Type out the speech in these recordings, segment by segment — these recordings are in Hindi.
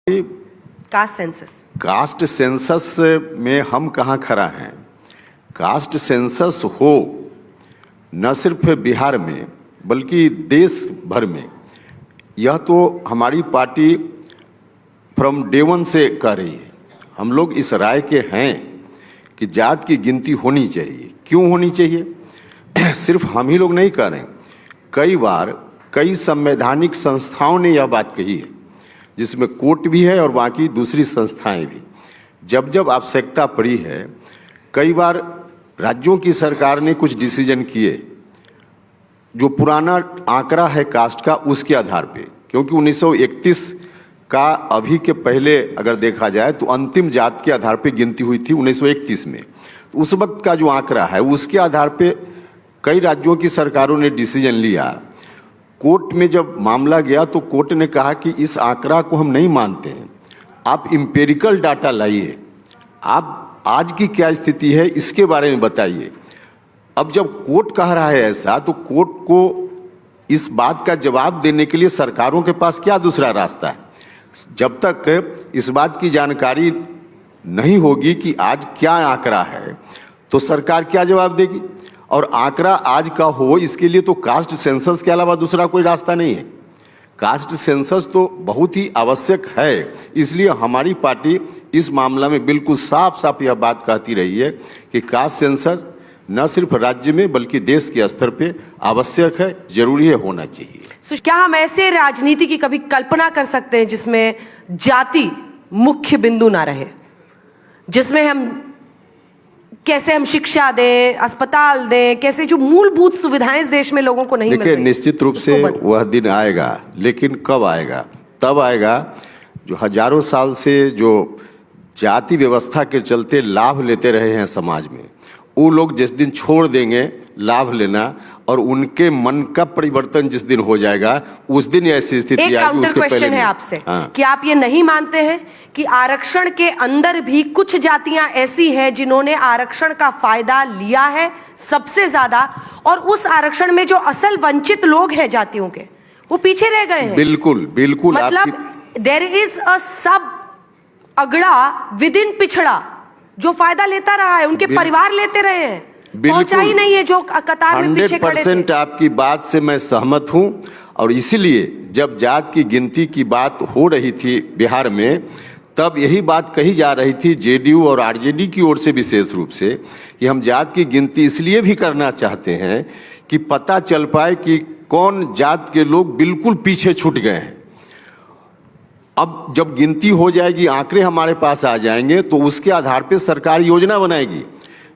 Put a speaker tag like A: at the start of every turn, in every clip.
A: कास्ट सेंसस में हम कहाँ खड़ा हैं। कास्ट सेंसस हो न सिर्फ बिहार में बल्कि देश भर में, यह तो हमारी पार्टी फ्रॉम डे वन से कह रही है। हम लोग इस राय के हैं कि जात की गिनती होनी चाहिए। क्यों होनी चाहिए? सिर्फ हम ही लोग नहीं कह रहे हैं, कई बार कई संवैधानिक संस्थाओं ने यह बात कही है, जिसमें कोर्ट भी है और बाकी दूसरी संस्थाएं भी। जब जब आवश्यकता पड़ी है, कई बार राज्यों की सरकार ने कुछ डिसीजन किए जो पुराना आंकड़ा है कास्ट का, उसके आधार पे, क्योंकि 1931 का अभी के पहले अगर देखा जाए तो अंतिम जात के आधार पे गिनती हुई थी 1931 में। तो उस वक्त का जो आंकड़ा है उसके आधार पे कई राज्यों की सरकारों ने डिसीजन लिया। कोर्ट में जब मामला गया तो कोर्ट ने कहा कि इस आंकड़ा को हम नहीं मानते हैं, आप इंपेरिकल डाटा लाइए, आप आज की क्या स्थिति है इसके बारे में बताइए। अब जब कोर्ट कह रहा है ऐसा, तो कोर्ट को इस बात का जवाब देने के लिए सरकारों के पास क्या दूसरा रास्ता है? जब तक इस बात की जानकारी नहीं होगी कि आज क्या आंकड़ा है, तो सरकार क्या जवाब देगी? और आंकड़ा आज का हो, इसके लिए तो कास्ट सेंसस के अलावा दूसरा कोई रास्ता नहीं है। कास्ट सेंसस तो बहुत ही आवश्यक है, इसलिए हमारी पार्टी इस मामला में बिल्कुल साफ साफ यह बात कहती रही है कि कास्ट सेंसस न सिर्फ राज्य में बल्कि देश के स्तर पे आवश्यक है, जरूरी है, होना चाहिए।
B: क्या हम ऐसे राजनीति की कभी कल्पना कर सकते हैं जिसमें जाति मुख्य बिंदु ना रहे, जिसमें कैसे हम शिक्षा दें, अस्पताल दें, कैसे जो मूलभूत सुविधाएं इस देश में लोगों को नहीं मिल रही?
A: देखिए, निश्चित रूप से वह दिन आएगा, लेकिन कब आएगा? तब आएगा जो हजारों साल से जो जाति व्यवस्था के चलते लाभ लेते रहे हैं समाज में, वो लोग जिस दिन छोड़ देंगे लाभ लेना और उनके मन का परिवर्तन जिस दिन हो जाएगा, उस दिन ऐसी स्थिति आएगी।
B: एक काउंटर क्वेश्चन है आपसे कि आप ये नहीं मानते हैं कि आरक्षण के अंदर भी कुछ जातियां ऐसी हैं जिन्होंने आरक्षण का फायदा लिया है सबसे ज्यादा, और उस आरक्षण में जो असल वंचित लोग हैं जातियों के, वो पीछे रह गए हैं?
A: बिल्कुल बिल्कुल।
B: मतलब देयर इज अ सब अगड़ा विद इन पिछड़ा जो फायदा लेता रहा है, उनके परिवार लेते रहे हैं, पहुंचा ही नहीं है जो कतार में पीछे खड़े थे।
A: 100% आपकी बात से मैं सहमत हूं, और इसीलिए जब जात की गिनती की बात हो रही थी बिहार में, तब यही बात कही जा रही थी जेडीयू और आरजेडी की ओर से विशेष रूप से, कि हम जात की गिनती इसलिए भी करना चाहते हैं कि पता चल पाए कि कौन जात के लोग बिल्कुल पीछे छूट गए हैं। अब जब गिनती हो जाएगी, आंकड़े हमारे पास आ जाएंगे, तो उसके आधार पे सरकार योजना बनाएगी।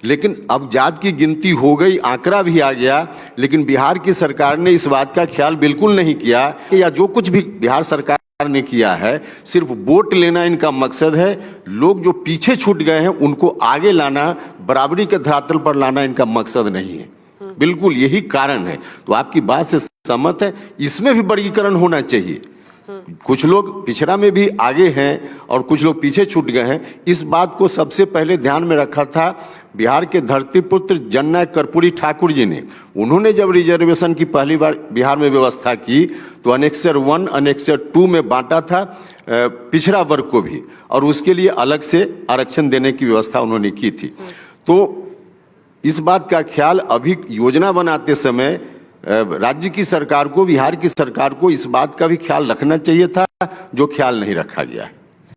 A: लेकिन अब जात की गिनती हो गई, आंकड़ा भी आ गया, लेकिन बिहार की सरकार ने इस बात का ख्याल बिल्कुल नहीं किया, या जो कुछ भी बिहार सरकार ने किया है सिर्फ वोट लेना इनका मकसद है। लोग जो पीछे छूट गए हैं उनको आगे लाना, बराबरी के धरातल पर लाना इनका मकसद नहीं है। बिल्कुल यही कारण है। तो आपकी बात से सहमत है, इसमें भी वर्गीकरण होना चाहिए। कुछ लोग पिछड़ा में भी आगे हैं और कुछ लोग पीछे छूट गए हैं। इस बात को सबसे पहले ध्यान में रखा था बिहार के धरतीपुत्र जननायक कर्पूरी ठाकुर जी ने। उन्होंने जब रिजर्वेशन की पहली बार बिहार में व्यवस्था की तो अनेक्सर 1 अनेक्सर 2 में बांटा था पिछड़ा वर्ग को भी, और उसके लिए अलग से आरक्षण देने की व्यवस्था उन्होंने की थी। तो इस बात का ख्याल अभी योजना बनाते समय राज्य की सरकार को, बिहार की सरकार को इस बात का भी ख्याल रखना चाहिए था, जो ख्याल नहीं रखा गया है।